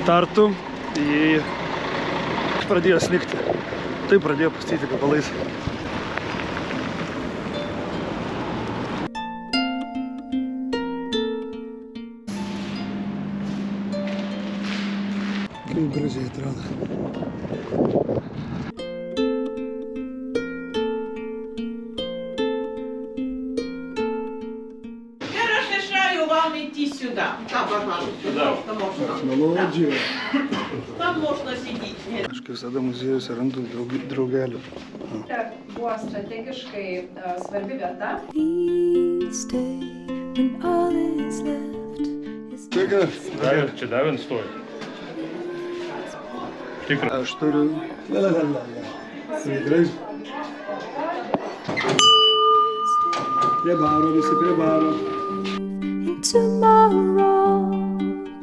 Tartu į pradėjo snigti. Tai pradėjo pustyti gabalais. Kaip gražiai atrodo. Вам идти сюда. Да, пожалуйста. Техnologijų. Там можно сидеть. Aš kaip visada muziejuose randu draugelių. Tai buvo strategiškai svarbi vieta. Čia dar vienas stovi. Tikrai. Aš turiu... Gražiai. Prie baro, visi prie baro. Tomorrow,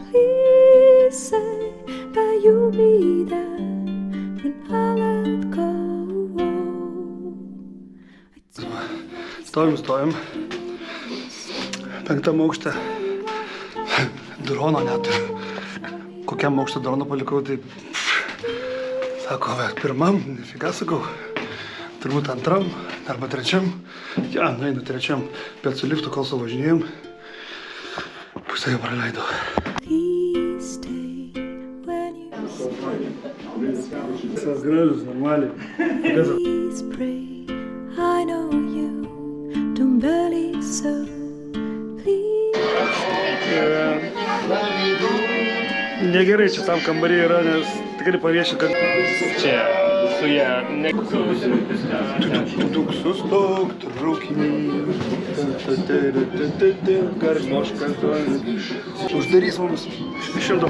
please say that you'll be there when I let go. Stovim. 5. aukšte. Drono neturiu. Kokiam aukšte droną palikau, tai... Sako, 1, nefiga sakau. Turbūt 2 arba 3. Ja, nueinu 3, bet su liftu kol suvažinėjom. Pusę jau praleidau. Visas gražus, normaliai. Please pray, I know you don't believe so. Please. Negerai čia tam kambarį yra, nes tikrai paviešė, kad... Čia su ją Sustok, traukinį. Garšmoškas duonis. Uždarys mums 100%.